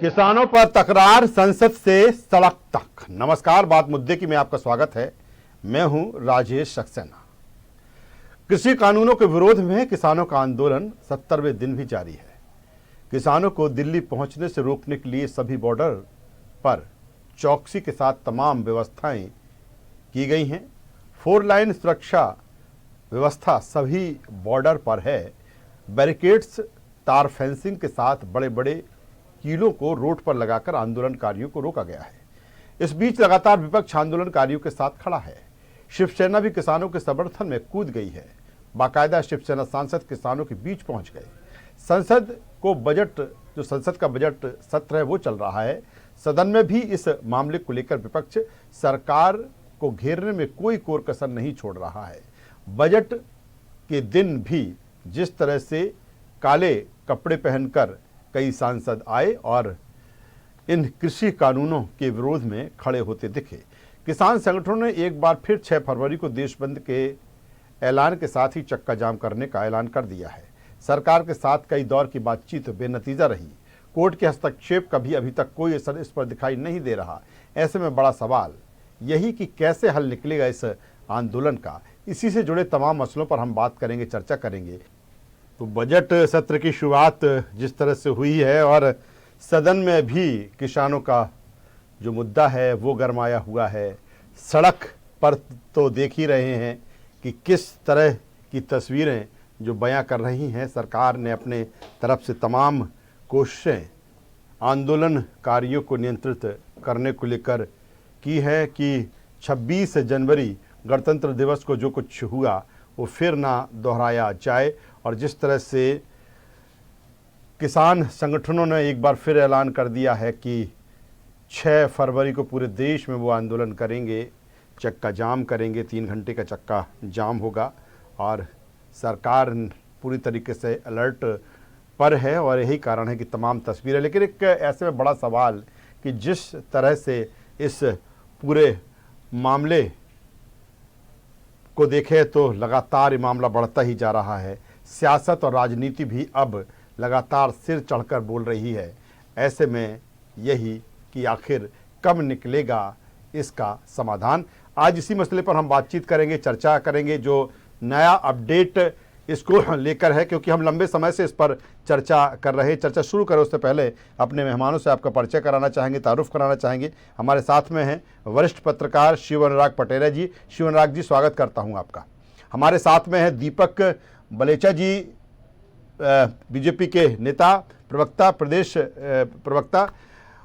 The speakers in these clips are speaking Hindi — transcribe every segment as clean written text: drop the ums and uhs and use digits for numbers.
किसानों पर तकरार, संसद से सड़क तक। नमस्कार, बात मुद्दे की में आपका स्वागत है। मैं हूं राजेश सक्सेना। कृषि कानूनों के विरोध में किसानों का आंदोलन 70वें दिन भी जारी है। किसानों को दिल्ली पहुंचने से रोकने के लिए सभी बॉर्डर पर चौकसी के साथ तमाम व्यवस्थाएं की गई हैं। 4 लाइन सुरक्षा व्यवस्था सभी बॉर्डर पर है। बैरिकेड्स, तार फेंसिंग के साथ बड़े बड़े कीलों को रोड पर लगाकर आंदोलनकारियों को रोका गया है। इस बीच लगातार विपक्ष आंदोलनकारियों के साथ खड़ा है। शिवसेना भी किसानों के समर्थन में कूद गई है। बाकायदा शिवसेना सांसद किसानों के बीच पहुंच गए। संसद का बजट सत्र है वो चल रहा है। सदन में भी इस मामले को लेकर विपक्ष सरकार को घेरने में कोई कोर कसर नहीं छोड़ रहा है। बजट के दिन भी जिस तरह से काले कपड़े पहनकर कई सांसद आए और इन कृषि कानूनों के विरोध में खड़े होते दिखे। किसान संगठनों ने एक बार फिर 6 फरवरी को देश बंद के ऐलान के साथ ही चक्का जाम करने का ऐलान कर दिया है। सरकार के साथ कई दौर की बातचीत बेनतीजा रही। कोर्ट के हस्तक्षेप का भी अभी तक कोई असर इस पर दिखाई नहीं दे रहा। ऐसे में बड़ा सवाल यही कि कैसे हल निकलेगा इस आंदोलन का। इसी से जुड़े तमाम मसलों पर हम बात करेंगे, चर्चा करेंगे। तो बजट सत्र की शुरुआत जिस तरह से हुई है और सदन में भी किसानों का जो मुद्दा है वो गरमाया हुआ है। सड़क पर तो देख ही रहे हैं कि किस तरह की तस्वीरें जो बयां कर रही हैं। सरकार ने अपने तरफ से तमाम कोशिशें आंदोलनकारियों को नियंत्रित करने को लेकर की है कि 26 जनवरी गणतंत्र दिवस को जो कुछ हुआ वो फिर ना दोहराया जाए। और जिस तरह से किसान संगठनों ने एक बार फिर ऐलान कर दिया है कि 6 फरवरी को पूरे देश में वो आंदोलन करेंगे, चक्का जाम करेंगे। 3 घंटे का चक्का जाम होगा और सरकार पूरी तरीके से अलर्ट पर है और यही कारण है कि तमाम तस्वीरें। लेकिन एक ऐसे में बड़ा सवाल कि जिस तरह से इस पूरे मामले को देखें तो लगातार ये मामला बढ़ता ही जा रहा है। सियासत और राजनीति भी अब लगातार सिर चढ़कर बोल रही है। ऐसे में यही कि आखिर कब निकलेगा इसका समाधान। आज इसी मसले पर हम बातचीत करेंगे, चर्चा करेंगे। जो नया अपडेट इसको लेकर है, क्योंकि हम लंबे समय से इस पर चर्चा कर रहे हैं। चर्चा शुरू करें उससे पहले अपने मेहमानों से आपका परिचय कराना चाहेंगे, तारुफ कराना चाहेंगे। हमारे साथ में हैं वरिष्ठ पत्रकार शिव अनुराग पटेरा जी। शिव अनुराग जी, स्वागत करता हूं आपका। हमारे साथ में है दीपक बलेचा जी, बीजेपी के नेता, प्रवक्ता, प्रदेश प्रवक्ता,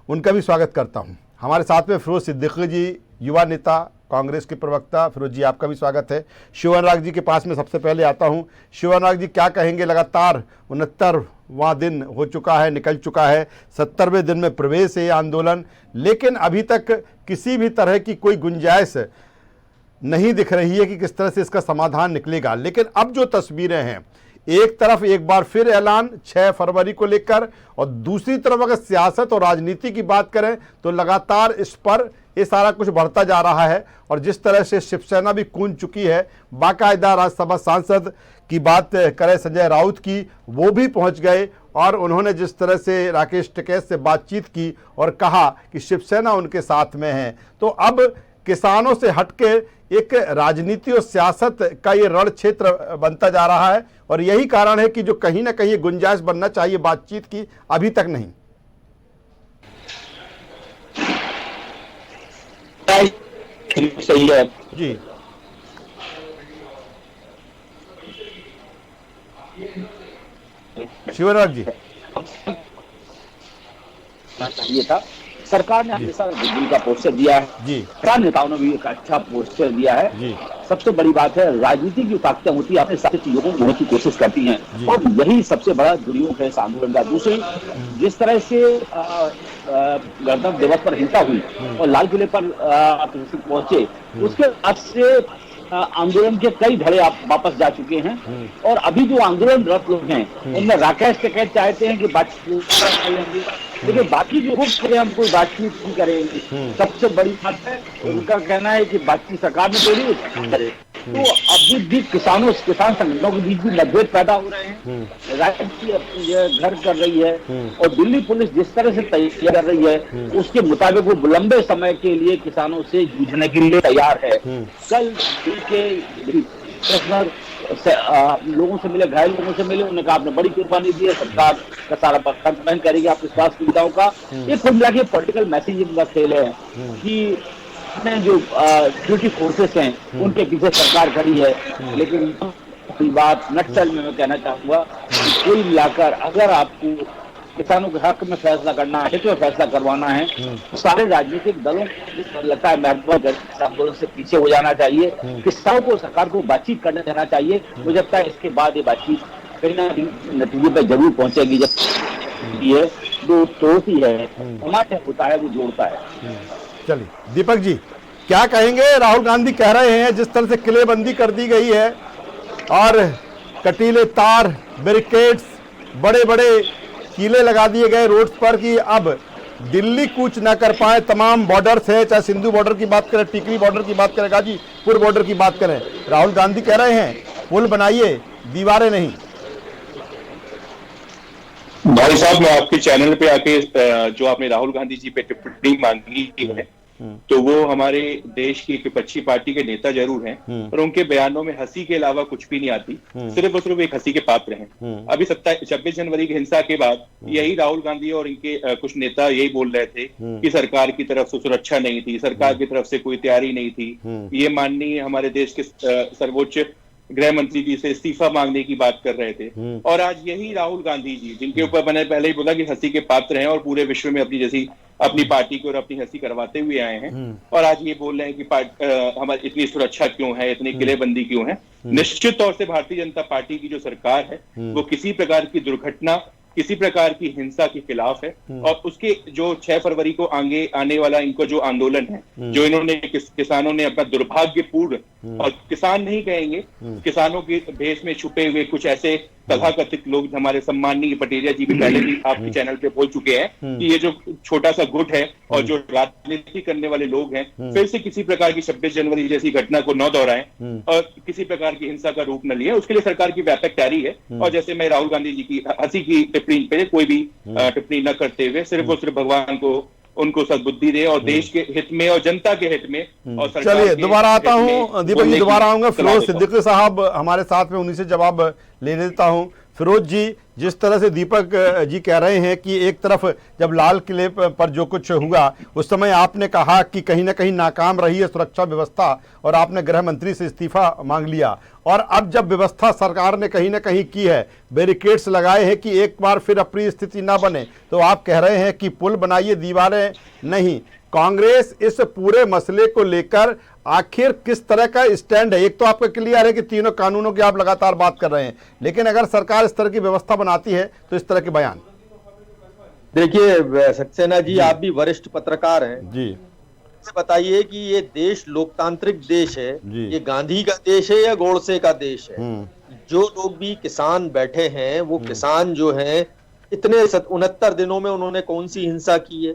उनका भी स्वागत करता हूं। हमारे साथ में फिरोज सिद्दीकी जी, युवा नेता, कांग्रेस के प्रवक्ता। फिरोज जी, आपका भी स्वागत है। शिव अनुराग जी के पास में सबसे पहले आता हूं। शिव अनुराग जी, क्या कहेंगे? लगातार 69वां दिन हो चुका है, निकल चुका है। 70वें दिन में प्रवेश है आंदोलन, लेकिन अभी तक किसी भी तरह की कोई गुंजाइश नहीं दिख रही है कि किस तरह से इसका समाधान निकलेगा। लेकिन अब जो तस्वीरें हैं, एक तरफ एक बार फिर ऐलान 6 फरवरी को लेकर, और दूसरी तरफ अगर सियासत और राजनीति की बात करें तो लगातार इस पर ये सारा कुछ बढ़ता जा रहा है। और जिस तरह से शिवसेना भी कूद चुकी है, बाकायदा राज्यसभा सांसद की बात करें संजय राउत की, वो भी पहुंच गए और उन्होंने जिस तरह से राकेश टिकैत से बातचीत की और कहा कि शिवसेना उनके साथ में है। तो अब किसानों से हटके एक राजनीति और सियासत का ये रण क्षेत्र बनता जा रहा है। और यही कारण है कि जो कहीं ना कहीं गुंजाइश बनना चाहिए बातचीत की, अभी तक नहीं। सही है जी शिवराज जी, चाहिए था। सरकार ने हमेशा बिजली का पोस्टर दिया है जी। किसान नेताओं ने भी एक अच्छा पोस्टर दिया है जी। सबसे बड़ी बात है, राजनीति की ताकतें होती है, अपने साथ चीजों को होने की कोशिश करती हैं और यही सबसे बड़ा दुरुपयोग है इस आंदोलन का। दूसरी, जिस तरह से गणतंत्र दिवस पर हिंसा हुई और लाल किले पर पहुंचे, उसके बाद से आंदोलन के कई धड़े वापस जा चुके हैं। और अभी जो आंदोलनरत लोग हैं उनमें राकेश टिकैत चाहते हैं कि बातचीत करेंगे, लेकिन बाकी जो लोग हम कोई बातचीत नहीं करेंगे। सबसे बड़ी बात है, उनका कहना है कि बातचीत सरकार ने तोड़ी। तो अभी भी किसान संगठनों के बीच भी मतभेद पैदा हो रहे हैं। राज्य घर कर रही है और दिल्ली पुलिस जिस तरह से तैयारी कर रही है उसके मुताबिक वो लंबे समय के लिए किसानों से जूझने के लिए तैयार है। कल के लोगों से मिले, घायल लोगों से मिले, उन्होंने कहा आपने बड़ी कुर्बानी दी है, सरकार का सारा वहन करेगी आपके स्वास्थ्य सुविधाओं का। ये कुल मिला के पॉलिटिकल मैसेजिंग का खेल है कि जो सिक्योरिटी फोर्सेस हैं उनके पीछे सरकार खड़ी है। लेकिन बात नटशल में मैं कहना चाहूंगा कि कुल मिलाकर अगर आपको किसानों के हक में फैसला करना है, हित में फैसला करवाना है, तो सारे राजनीतिक दलों को लगता है महत्वपूर्ण आंदोलन से पीछे हो जाना चाहिए। किसानों को, सरकार को बातचीत करने देना चाहिए। मुझे लगता है इसके बाद ये बातचीत कहीं ना कहीं नतीजे पर जरूर पहुंचेगी। जब ये जो तोड़ती है, समाज होता है, वो जोड़ता है। चलिए दीपक जी, क्या कहेंगे? राहुल गांधी कह रहे हैं जिस तरह से किलेबंदी कर दी गई है और कटीले तार, बैरिकेड्स, बड़े बड़े कीले लगा दिए गए रोड्स पर कि अब दिल्ली कूच न कर पाए तमाम बॉर्डर्स है, चाहे सिंधु बॉर्डर की बात करें, टिकरी बॉर्डर की बात करें, गाजीपुर बॉर्डर की बात करें। राहुल गांधी कह रहे हैं पुल बनाइए, दीवारें नहीं। भाई साहब, मैं आपके चैनल पे आके जो आपने राहुल गांधी जी पे टिप्पणी मांगी है, तो वो हमारे देश की एक विपक्षी पार्टी के नेता जरूर हैं, पर उनके बयानों में हंसी के अलावा कुछ भी नहीं आती। सिर्फ और सिर्फ एक हंसी के पात्र हैं। अभी 26 जनवरी की हिंसा के बाद यही राहुल गांधी और इनके कुछ नेता यही बोल रहे थे कि सरकार की तरफ से सुरक्षा नहीं थी, सरकार की तरफ से कोई तैयारी नहीं थी। ये माननीय हमारे देश के सर्वोच्च गृह मंत्री जी से इस्तीफा मांगने की बात कर रहे थे। और आज यही राहुल गांधी जी, जिनके ऊपर मैंने पहले ही बोला कि हंसी के पात्र हैं और पूरे विश्व में अपनी पार्टी को और अपनी हंसी करवाते हुए आए हैं, और आज ये बोल रहे हैं कि हमारी इतनी सुरक्षा क्यों है, इतनी किलेबंदी क्यों है। निश्चित तौर से भारतीय जनता पार्टी की जो सरकार है वो किसी प्रकार की दुर्घटना, किसी प्रकार की हिंसा के खिलाफ है। और उसके जो 6 फरवरी को आगे आने वाला इनको जो आंदोलन है, जो इन्होंने किसानों ने अपना दुर्भाग्यपूर्ण, और किसान नहीं कहेंगे, किसानों के भेष में छुपे हुए कुछ ऐसे तथाकथित लोग, हमारे सम्माननीय पटेरिया जी भी पहले भी आपके चैनल पे बोल चुके हैं कि ये जो छोटा सा गुट है और जो राजनीति करने वाले लोग हैं, फिर से किसी प्रकार की 26 जनवरी जैसी घटना को न दोहराएं और किसी प्रकार की हिंसा का रूप न लिए। उसके लिए सरकार की व्यापक तैयारी है। और जैसे मैं राहुल गांधी जी की हंसी की टिप्पणी पे कोई भी टिप्पणी न करते हुए सिर्फ और सिर्फ भगवान को उनको सद्बुद्धि दे और देश के हित में और जनता के हित में और सरकार। चलिए दोबारा आता हूं दीपक जी, दोबारा आऊंगा। फिरोज सिद्दीकी साहब हमारे साथ में, उन्हीं से जवाब ले लेता हूं। फिरोज जी, जिस तरह से दीपक जी कह रहे हैं कि एक तरफ जब लाल किले पर जो कुछ हुआ उस समय आपने कहा कि कहीं ना कहीं नाकाम रही है सुरक्षा व्यवस्था और आपने गृह मंत्री से इस्तीफा मांग लिया, और अब जब व्यवस्था सरकार ने कहीं ना कहीं की है, बैरिकेड्स लगाए हैं कि एक बार फिर अपनी स्थिति ना बने, तो आप कह रहे हैं कि पुल बनाइए, दीवारें नहीं। कांग्रेस इस पूरे मसले को लेकर आखिर किस तरह का स्टैंड है? एक तो आपका क्लियर है कि तीनों कानूनों की आप लगातार बात कर रहे हैं, लेकिन अगर सरकार इस तरह की व्यवस्था बनाती है तो इस तरह के बयान। देखिए सक्सेना जी, आप भी वरिष्ठ पत्रकार हैं जी, बताइए कि ये देश लोकतांत्रिक देश है, ये गांधी का देश है या गोडसे का देश है? जो लोग भी किसान बैठे हैं वो किसान जो हैं, इतने 69 दिनों में उन्होंने कौन सी हिंसा की है?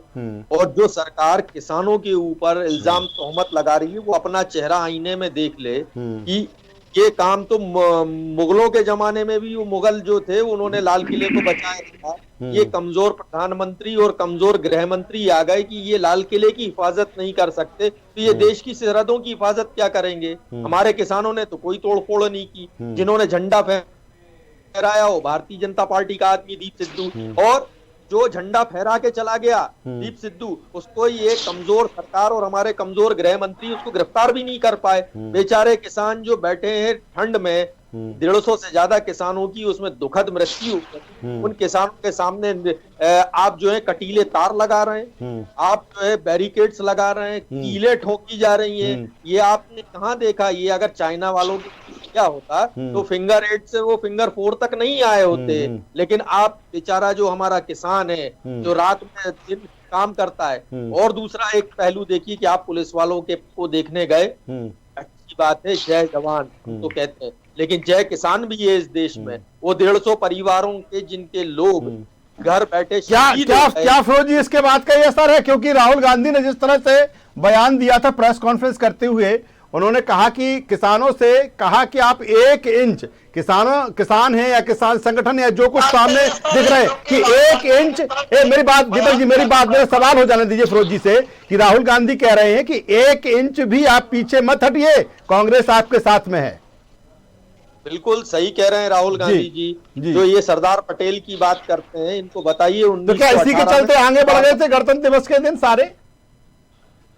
और जो सरकार किसानों के ऊपर इल्जाम तोहमत लगा रही है, वो अपना चेहरा आईने में देख ले कि ये काम तो मुगलों के जमाने में भी वो मुगल जो थे उन्होंने लाल किले को बचाया था। ये कमजोर प्रधानमंत्री और कमजोर गृह मंत्री आ गए कि ये लाल किले की हिफाजत नहीं कर सकते, तो ये देश की सरहदों की हिफाजत क्या करेंगे? हमारे किसानों ने तो कोई तोड़फोड़ नहीं की। जिन्होंने झंडा फहराया हो भारतीय जनता पार्टी का आदमी दीप सिद्धू, और जो झंडा फहरा के चला गया दीप सिद्धू, उसको ये कमजोर सरकार और हमारे कमजोर गृह मंत्री उसको गिरफ्तार भी नहीं कर पाए। बेचारे किसान जो बैठे हैं ठंड में, 150 से ज्यादा किसानों की उसमें दुखद मृत्यु, उन किसानों के सामने आप जो है कटीले तार लगा रहे हैं, आप जो है बैरिकेड्स लगा रहे हैं, कीलें ठोकी जा रही हैं। ये आपने कहाँ देखा? ये अगर चाइना वालों की क्या होता तो फिंगर 8 से वो फिंगर 4 तक नहीं आए होते। लेकिन आप बेचारा जो हमारा किसान है जो रात में दिन काम करता है, और दूसरा एक पहलू देखिए कि आप पुलिस वालों के को देखने गए, अच्छी बात है, जय जवान तो कहते हैं, लेकिन जय किसान भी है इस देश में। वो 150 परिवारों के जिनके लोग घर बैठे क्या फिरोज जी इसके बाद का ये असर है? क्योंकि राहुल गांधी ने जिस तरह से बयान दिया था प्रेस कॉन्फ्रेंस करते हुए, उन्होंने कहा कि किसानों से कहा कि आप 1 इंच किसान है या किसान संगठन या जो कुछ सामने दिख रहे हैं कि 1 इंच मेरी बात दीपक जी, मेरा सवाल हो जाने दीजिए फिरोज जी से कि राहुल गांधी कह रहे हैं कि 1 इंच भी आप पीछे मत हटिए, कांग्रेस आपके साथ में है। बिल्कुल सही कह रहे हैं राहुल गांधी जी। जो ये सरदार पटेल की बात करते हैं, इनको बताइए तो क्या इसी के चलते आगे बढ़ गए थे गणतंत्र दिवस के दिन सारे?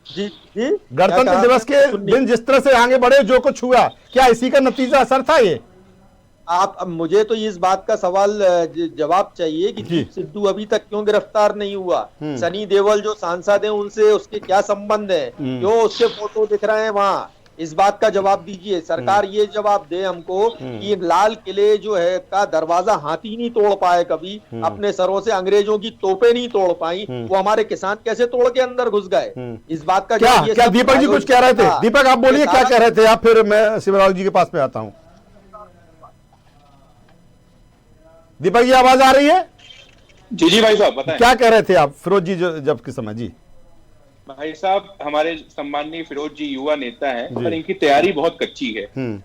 जी जी, गणतंत्र दिवस के दिन जिस तरह से आगे बढ़े, जो कुछ हुआ, क्या इसी का नतीजा असर था ये? आप अब मुझे तो इस बात का सवाल जवाब चाहिए कि दीप सिद्धू अभी तक क्यों गिरफ्तार नहीं हुआ? सनी देओल जो सांसद हैं उनसे उसके क्या संबंध है? क्यों उसके फोटो दिख रहे हैं वहां? इस बात का जवाब दीजिए। सरकार ये जवाब दे हमको कि लाल किले जो है का दरवाजा हाथी नहीं तोड़ पाए कभी, अपने सरों से अंग्रेजों की तोपें नहीं तोड़ पाई, वो हमारे किसान कैसे तोड़ के अंदर घुस गए? इस बात का क्या दीपक जी कुछ कह रहे थे? दीपक आप बोलिए क्या कह रहे थे आप, फिर मैं शिवराज जी के पास में आता हूं। दीपक जी आवाज आ रही है? जी भाई साहब बताएं। क्या कह रहे थे आप फिरोज जी जब के समय? जी भाई साहब, हमारे सम्माननीय फिरोज जी युवा नेता हैं, पर इनकी तैयारी बहुत कच्ची है।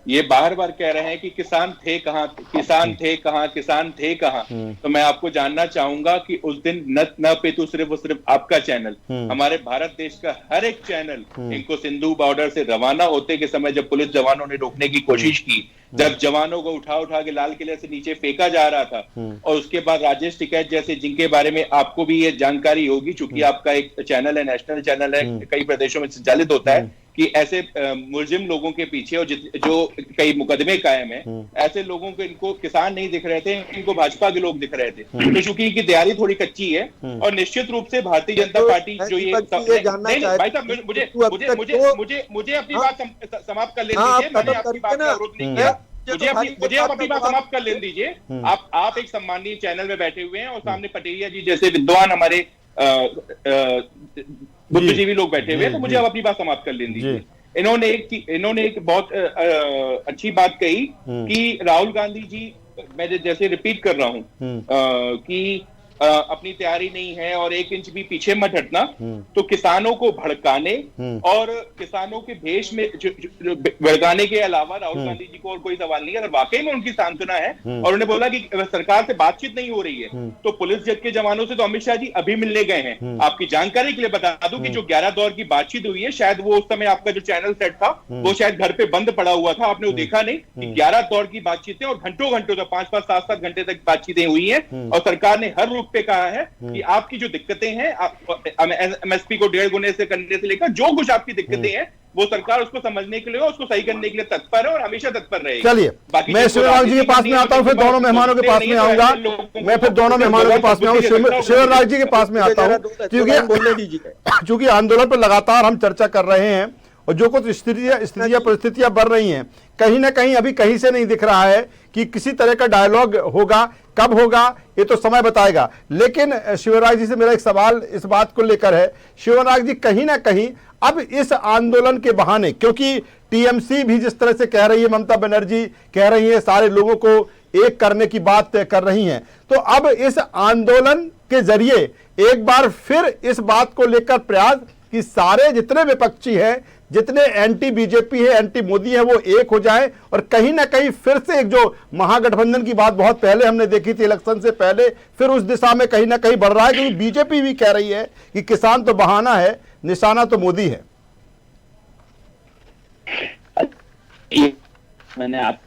ये बार बार कह रहे हैं कि किसान थे कहाँ, किसान थे कहाँ, किसान थे कहाँ। तो मैं आपको जानना चाहूंगा कि उस दिन न पे तो सिर्फ आपका चैनल, हमारे भारत देश का हर एक चैनल इनको सिंधु बॉर्डर से रवाना होते के समय जब पुलिस जवानों ने रोकने की कोशिश की, जब जवानों को उठा के लाल किले से नीचे फेंका जा रहा था, और उसके बाद राजेश टिकैत जैसे, जिनके बारे में आपको भी ये जानकारी होगी चूंकि आपका एक चैनल है, नेशनल चैनल है, कई प्रदेशों में संचालित होता है, कि ऐसे मुलजिम लोगों के पीछे और जो कई मुकदमे कायम है, ऐसे लोगों को, इनको किसान नहीं दिख रहे थे, इनको भाजपा के लोग दिख रहे थे। तो चूंकि इनकी तैयारी थोड़ी कच्ची है, और निश्चित रूप से भारतीय जनता पार्टी जो ये भाई साहब, मुझे अपनी बात समाप्त कर लेने दीजिए। मैंने आपकी बात का विरोध नहीं किया, मुझे आप अपनी बात समाप्त कर लेने दीजिए। आप एक सम्मानीय चैनल में बैठे हुए हैं और सामने पटेरिया जी जैसे विद्वान हमारे बुद्धिजीवी लोग बैठे हुए हैं, तो मुझे आप अपनी बात समाप्त कर लेने दीजिए। इन्होंने एक बहुत अच्छी बात कही कि राहुल गांधी जी, मैं जैसे रिपीट कर रहा हूं कि अपनी तैयारी नहीं है और 1 इंच भी पीछे मत हटना, तो किसानों को भड़काने और किसानों के भेष में भड़काने के अलावा राहुल गांधी जी को और कोई सवाल नहीं है। अगर वाकई में उनकी सांत्वना है और उन्होंने बोला कि सरकार से बातचीत नहीं हो रही है, तो पुलिस जज के जवानों से तो अमित शाह जी अभी मिलने गए हैं। आपकी जानकारी के लिए बता दूं कि जो 11 दौर की बातचीत हुई है, शायद वो उस समय आपका जो चैनल सेट था वो शायद घर पे बंद पड़ा हुआ था, आपने वो देखा नहीं कि 11 दौर की बातचीतें और घंटों तक 5-5, 7-7 घंटे तक बातचीतें हुई हैं, और सरकार ने हर रुख पे कहा है कि आपकी जो दिक्कतें हैं, एमएसपी को 1.5 गुने से करने से लेकर जो कुछ आपकी दिक्कतें हैं, वो सरकार उसको समझने के लिए और उसको सही करने के लिए तत्पर है और हमेशा तत्पर रहेगी। चलिए, मैं शिवराज जी के पास में आता हूं, फिर दोनों मेहमानों के पास में आऊंगा। मैं फिर दोनों मेहमानों के पास में आऊंगा, शिवराज जी के पास में आता हूं, क्योंकि आंदोलन पर लगातार हम चर्चा कर रहे हैं और जो कुछ स्थितियां परिस्थितियां बढ़ रही हैं, कहीं ना कहीं अभी कहीं से नहीं दिख रहा है कि किसी तरह का डायलॉग होगा। कब होगा ये तो समय बताएगा। लेकिन शिवराज जी से मेरा एक सवाल इस बात को लेकर है, शिवराज जी, कहीं ना कहीं अब इस आंदोलन के बहाने, क्योंकि टीएमसी भी जिस तरह से कह रही है, ममता बनर्जी कह रही है, सारे लोगों को एक करने की बात कर रही हैं, तो अब इस आंदोलन के जरिए एक बार फिर इस बात को लेकर प्रयास कि सारे जितने विपक्षी हैं, जितने एंटी बीजेपी है, एंटी मोदी है, वो एक हो जाए और कहीं ना कहीं फिर से एक जो महागठबंधन की बात बहुत पहले हमने देखी थी इलेक्शन से पहले, फिर उस दिशा में कहीं ना कहीं बढ़ रहा है, क्योंकि बीजेपी भी कह रही है कि किसान तो बहाना है, निशाना तो मोदी है। मैंने आप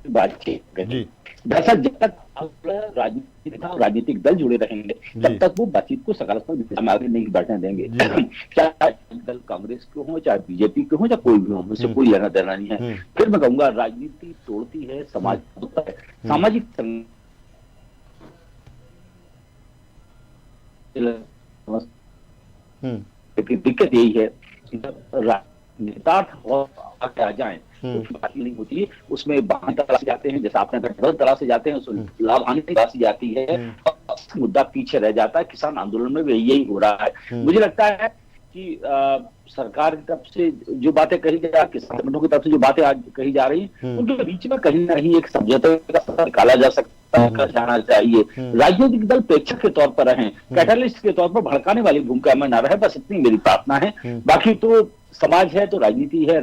बात की जी, दरअसल जब तक राजनीतिक दल जुड़े रहेंगे तब तक वो बातचीत को सकारात्मक दिशा में आगे नहीं बढ़ने देंगे। चाहे दल कांग्रेस के हो, चाहे बीजेपी के हो, चाहे कोई भी हो, मुझसे कोई लेना देना नहीं है। फिर मैं कहूंगा राजनीति तोड़ती है, समाज तोड़ता है, सामाजिक दिक्कत यही है, नेता आगे आ जाए बात नहीं होती है, उसमें बहाने तलाश जाते हैं, जैसे आपने गठबंधन तलाश जाते हैं, उसमें लाभ आने तलाश जाती है, मुद्दा पीछे रह जाता है। किसान आंदोलन में भी यही हो रहा है। मुझे लगता है कि सरकार की तरफ से जो बातें कही जा, किसान संगठनों की तरफ से जो बातें आज कही जा रही हैं, उनके बीच में कहीं ना कहीं एक समझौते का रास्ता निकाला जा सकता है, जाना चाहिए। राजनीतिक दल प्रेक्षक के तौर पर रहें, कैटलिस्ट के तौर पर भड़काने वाली भूमिका में न रहे, बस इतनी मेरी प्रार्थना है। बाकी तो समाज है तो राजनीति है,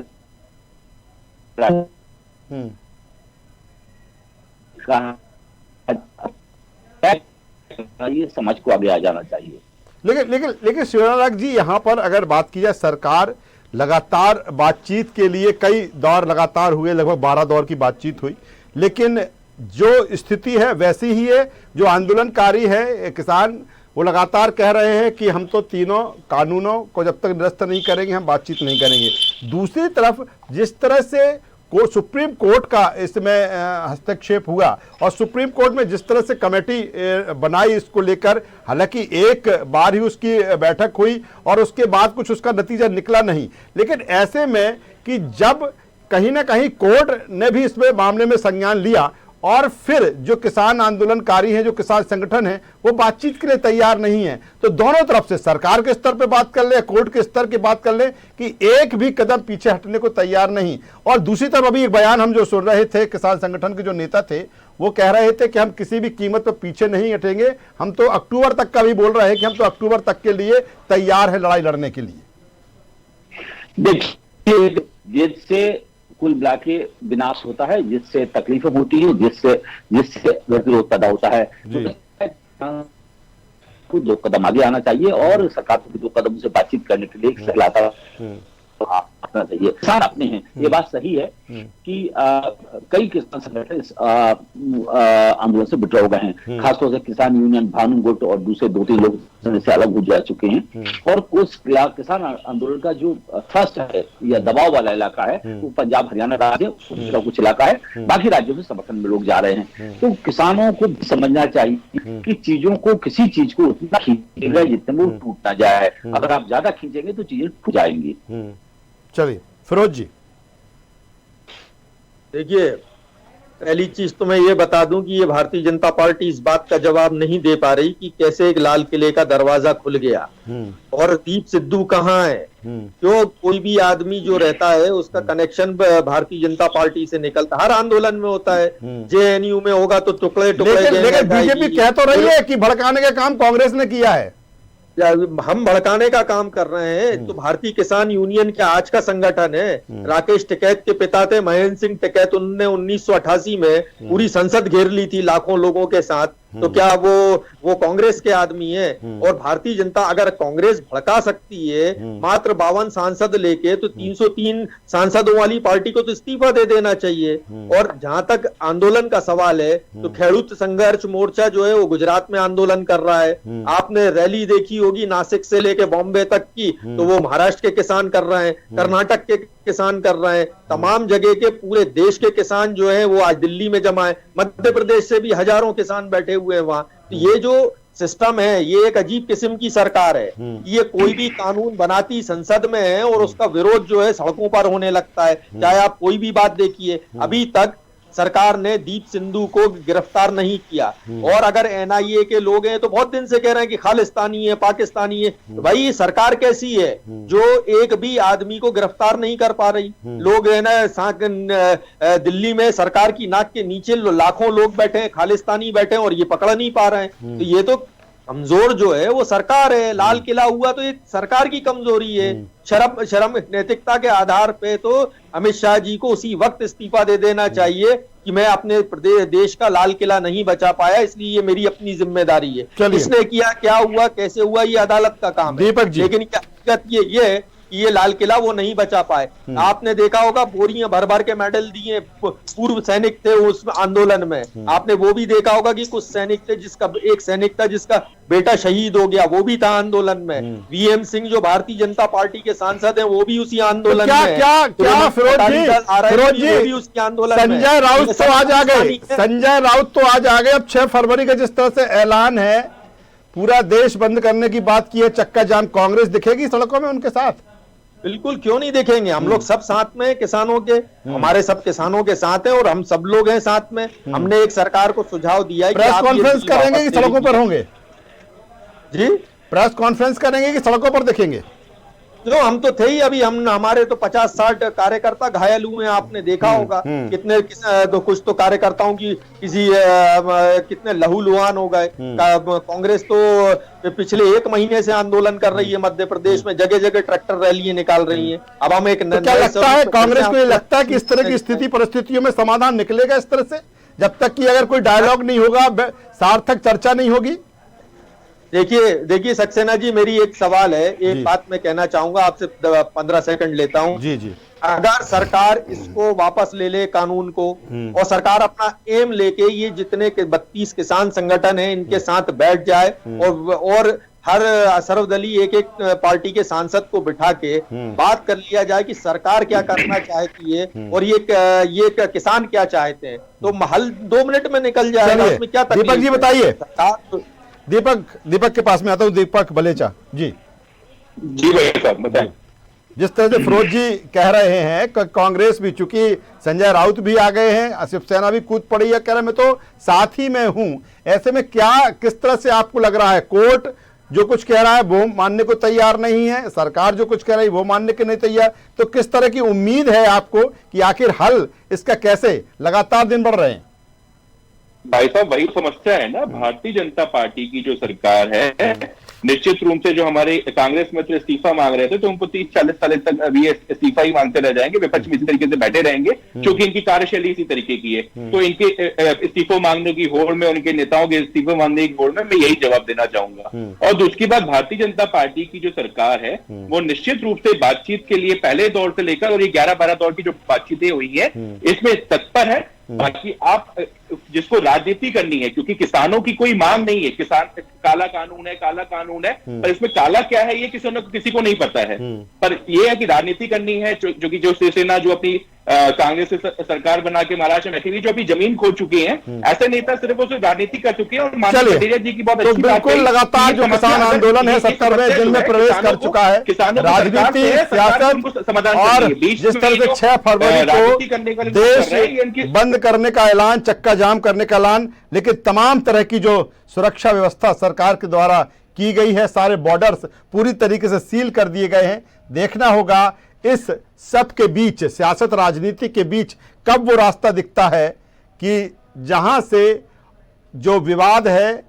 ये समाज को आगे आ जाना चाहिए। लेकिन शिवराज जी, यहाँ पर अगर बात की जाए, सरकार लगातार बातचीत के लिए कई दौर लगातार हुए, लगभग 12 दौर की बातचीत हुई, लेकिन जो स्थिति है वैसी ही है। जो आंदोलनकारी है किसान, वो लगातार कह रहे हैं कि हम तो तीनों कानूनों को जब तक निरस्त नहीं करेंगे हम बातचीत नहीं करेंगे। दूसरी तरफ जिस तरह से सुप्रीम कोर्ट का इसमें हस्तक्षेप हुआ और सुप्रीम कोर्ट में जिस तरह से कमेटी बनाई इसको लेकर, हालांकि एक बार ही उसकी बैठक हुई और उसके बाद कुछ उसका नतीजा निकला नहीं, लेकिन ऐसे में कि जब कहीं ना कहीं कोर्ट ने भी इसमें मामले में संज्ञान लिया और फिर जो किसान आंदोलनकारी हैं, जो किसान संगठन हैं, वो बातचीत के लिए तैयार नहीं है, तो दोनों तरफ से सरकार के स्तर पे बात कर ले, कोर्ट के स्तर की बात कर ले कि एक भी कदम पीछे हटने को तैयार नहीं। और दूसरी तरफ अभी एक बयान हम जो सुन रहे थे, किसान संगठन के जो नेता थे वो कह रहे थे कि हम किसी भी कीमत पर पीछे नहीं हटेंगे, हम तो अक्टूबर तक का भी बोल रहे हैं कि हम तो अक्टूबर तक के लिए तैयार है लड़ाई लड़ने के लिए। देखिए, जिससे कुल मिला के विनाश होता है, जिससे तकलीफें होती है, जिससे गतिरोध पैदा होता है, तो 2 कदम आगे आना चाहिए और सरकार को 2 कदम से बातचीत करने के लिए सहलाता अपना चाहिए। किसान अपने हैं, ये बात सही है कि कई किसान संगठन इस आंदोलन से विड्रॉ हो गए हैं, खासतौर से किसान यूनियन, भानु गुट और दूसरे 2-3 लोग से अलग हो जा चुके हैं। और उस किसान आंदोलन का जो फर्स्ट है या दबाव वाला इलाका है वो पंजाब हरियाणा राज्य उसका कुछ इलाका है, बाकी राज्यों से समर्थन में लोग जा रहे हैं। तो किसानों को समझना चाहिए कि चीजों को, किसी चीज को उतना खींचेगा जितने वो टूट ना जाए, अगर आप ज्यादा खींचेंगे तो चीजें टूट जाएंगी। चलिए फिरोज जी। देखिए, पहली चीज तो मैं ये बता दूं कि ये भारतीय जनता पार्टी इस बात का जवाब नहीं दे पा रही कि कैसे एक लाल किले का दरवाजा खुल गया और दीप सिद्धू कहाँ है। क्यों कोई भी आदमी जो रहता है उसका कनेक्शन भारतीय जनता पार्टी से निकलता, हर आंदोलन में होता है। जेएनयू में होगा तो टुकड़े टुकड़े, लेकिन बीजेपी कह तो रही है कि भड़काने का काम कांग्रेस ने किया है। हम भड़काने का काम कर रहे हैं तो भारतीय किसान यूनियन क्या आज का संगठन है? राकेश टिकैत के पिता थे महेंद्र सिंह टिकैत, उन्होंने 1988 में पूरी संसद घेर ली थी लाखों लोगों के साथ, तो क्या वो कांग्रेस के आदमी है? और भारतीय जनता, अगर कांग्रेस भड़का सकती है मात्र 52 सांसद लेके, तो 303 सांसदों वाली पार्टी को तो इस्तीफा दे देना चाहिए। और जहां तक आंदोलन का सवाल है तो खेडूत संघर्ष मोर्चा जो है वो गुजरात में आंदोलन कर रहा है। आपने रैली देखी होगी नासिक से लेके बॉम्बे तक की, तो वो महाराष्ट्र के किसान कर रहे हैं, कर्नाटक के किसान कर रहे हैं, तमाम जगह के पूरे देश के किसान जो है वो आज दिल्ली में जमा है। मध्य प्रदेश से भी हजारों किसान बैठे हुए हैं वहां। तो ये जो सिस्टम है ये एक अजीब किस्म की सरकार है। ये कोई भी कानून बनाती संसद में है और उसका विरोध जो है सड़कों पर होने लगता है। चाहे आप कोई भी बात देखिए, अभी तक सरकार ने दीप सिद्धू को गिरफ्तार नहीं किया। और अगर एनआईए के लोग हैं तो बहुत दिन से कह रहे हैं कि खालिस्तानी है, पाकिस्तानी है। तो भाई ये सरकार कैसी है जो एक भी आदमी को गिरफ्तार नहीं कर पा रही? लोग है ना दिल्ली में सरकार की नाक के नीचे लाखों लोग बैठे हैं, खालिस्तानी बैठे हैं और ये पकड़ नहीं पा रहे हैं। तो ये तो कमजोर जो है वो सरकार है। लाल किला हुआ तो ये सरकार की कमजोरी है। शर्म नैतिकता के आधार पे तो अमित शाह जी को उसी वक्त इस्तीफा दे देना चाहिए कि मैं अपने देश का लाल किला नहीं बचा पाया, इसलिए ये मेरी अपनी जिम्मेदारी है। किसने किया, क्या हुआ, कैसे हुआ, ये अदालत का काम है। लेकिन हकीकत ये है कि ये लाल किला वो नहीं बचा पाए। आपने देखा होगा बोरियां भर भर के मेडल दिए पूर्व सैनिक थे उस आंदोलन में। आपने वो भी देखा होगा कि कुछ सैनिक थे, जिसका एक सैनिक था जिसका बेटा शहीद हो गया, वो भी था आंदोलन में। वीएम सिंह जो भारतीय जनता पार्टी के सांसद हैं वो भी उसी आंदोलन में। क्या फिरोज जी भी उसके आंदोलन में। संजय राउत तो आज आ गए, संजय राउत तो आज आ गए। अब 6 फरवरी का जिस तरह से ऐलान है, पूरा देश बंद करने की बात की है, चक्का जाम, कांग्रेस दिखेगी सड़कों में उनके साथ? बिल्कुल, क्यों नहीं देखेंगे। हम लोग सब साथ में किसानों के, हमारे सब किसानों के साथ हैं और हम सब लोग हैं साथ में। हमने एक सरकार को सुझाव दिया है कि प्रेस कॉन्फ्रेंस करेंगे कि सड़कों पर होंगे? जी, प्रेस कॉन्फ्रेंस करेंगे कि सड़कों पर देखेंगे? जो हम तो थे ही, अभी हमारे तो 50-60 कार्यकर्ता घायल हुए हैं, आपने देखा होगा कितने तो कुछ तो कार्यकर्ताओं की कितने लहूलुहान हो गए। कांग्रेस तो पिछले 1 महीने से आंदोलन कर रही है, मध्य प्रदेश में जगह जगह ट्रैक्टर रैलियां निकाल रही है। अब हम एक तो क्या लगता है कांग्रेस को, ये लगता है कि इस तरह की स्थिति परिस्थितियों में समाधान निकलेगा इस तरह से, जब तक कि अगर कोई डायलॉग नहीं होगा, सार्थक चर्चा नहीं होगी? देखिए सक्सेना जी, मेरी एक सवाल है, एक बात मैं कहना चाहूंगा आपसे, 15 सेकंड लेता हूं। जी। अगर सरकार इसको वापस ले ले कानून को, और सरकार अपना एम लेके ये जितने के 32 किसान संगठन हैं इनके साथ बैठ जाए, और हर सर्वदलीय एक पार्टी के सांसद को बिठा के बात कर लिया जाए कि सरकार क्या करना चाहती है और ये किसान क्या चाहते हैं, तो महल 2 मिनट में निकल जाएगा। उसमें क्या तकलीफ? दीपक जी बताइए। दीपक के पास में आता हूं। दीपक बलेचा जी। भाई साहब बताएं। जिस तरह से फिरोज जी कह रहे हैं, कांग्रेस भी, चूंकि संजय राउत भी आ गए हैं, शिवसेना भी कूद पड़ी है, कह रहे मैं तो साथ ही में हूं, ऐसे में क्या, किस तरह से आपको लग रहा है? कोर्ट जो कुछ कह रहा है वो मानने को तैयार नहीं है, सरकार जो कुछ कह रही है वो मानने के नहीं तैयार, तो किस तरह की उम्मीद है आपको कि आखिर हल इसका कैसे? लगातार दिन बढ़ रहे हैं भाई साहब, वही समस्या है ना। भारतीय जनता पार्टी की जो सरकार है, निश्चित रूप से जो हमारे कांग्रेस मित्र इस्तीफा मांग रहे थे, तो उनको 30-40 साल तक अभी इस्तीफा ही मांगते रह जाएंगे, विपक्ष में इसी तरीके से बैठे रहेंगे क्योंकि इनकी कार्यशैली इसी तरीके की है। तो इनके इस्तीफों मांगने की होड़ में, उनके नेताओं के इस्तीफे मांगने की होड़ में मैं यही जवाब देना चाहूंगा। और दूसरी बात, भारतीय जनता पार्टी की जो सरकार है वो निश्चित रूप से बातचीत के लिए पहले दौर से लेकर और ये 11-12 दौर की जो बातचीतें हुई है इसमें तत्पर है। बाकी आप जिसको राजनीति करनी है, क्योंकि किसानों की कोई मांग नहीं है, किसान काला कानून है, पर इसमें काला क्या है ये किसी को नहीं पता है। पर यह है कि राजनीति करनी है, जो कि जो शिवसेना जो अपनी कांग्रेस से सरकार बना के महाराष्ट्र में बैठी हुई, जो अभी जमीन खो चुकी है, ऐसे नेता सिर्फ और सिर्फ राजनीति कर चुके हैं। और माननीय कटेरिया जी की बहुत अच्छी बात है, बिल्कुल लगातार जो किसान आंदोलन है 70वें दिन में प्रवेश कर चुका है, राजनीति, सियासत, और जिस तरह से 6 फरवरी को देश बंद करने का ऐलान, चक्का जाम करने का ऐलान, लेकिन तमाम तरह की जो सुरक्षा व्यवस्था सरकार के द्वारा की गई है, सारे बॉर्डर्स पूरी तरीके से सील कर दिए गए हैं। देखना होगा इस सब के बीच, सियासत राजनीति के बीच, कब वो रास्ता दिखता है कि जहां से जो विवाद है,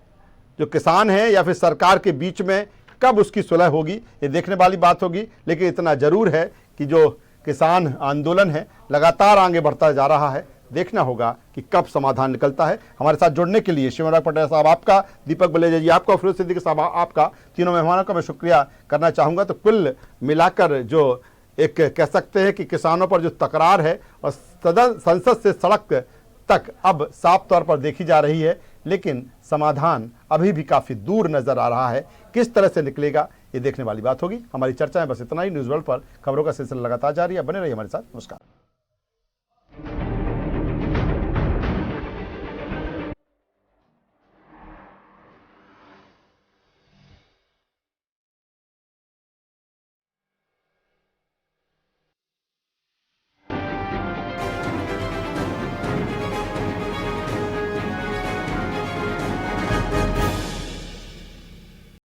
जो किसान है या फिर सरकार के बीच में, कब उसकी सुलह होगी, ये देखने वाली बात होगी। लेकिन इतना जरूर है कि जो किसान आंदोलन है लगातार आगे बढ़ता जा रहा है। देखना होगा कि कब समाधान निकलता है। हमारे साथ जुड़ने के लिए शिवराज पटेल साहब आपका, दीपक बलेजा जी आपका, फिरोज सिद्दीकी साहब आपका, तीनों मेहमानों का मैं शुक्रिया करना चाहूँगा। तो कुल मिलाकर जो एक कह सकते हैं कि किसानों पर जो तकरार है और संसद से सड़क तक अब साफ तौर पर देखी जा रही है, लेकिन समाधान अभी भी काफ़ी दूर नजर आ रहा है। किस तरह से निकलेगा ये देखने वाली बात होगी। हमारी चर्चा में बस इतना ही। न्यूज़ वर्ल्ड पर खबरों का सिलसिला लगातार जारी है, बने रहिए हमारे साथ। नमस्कार।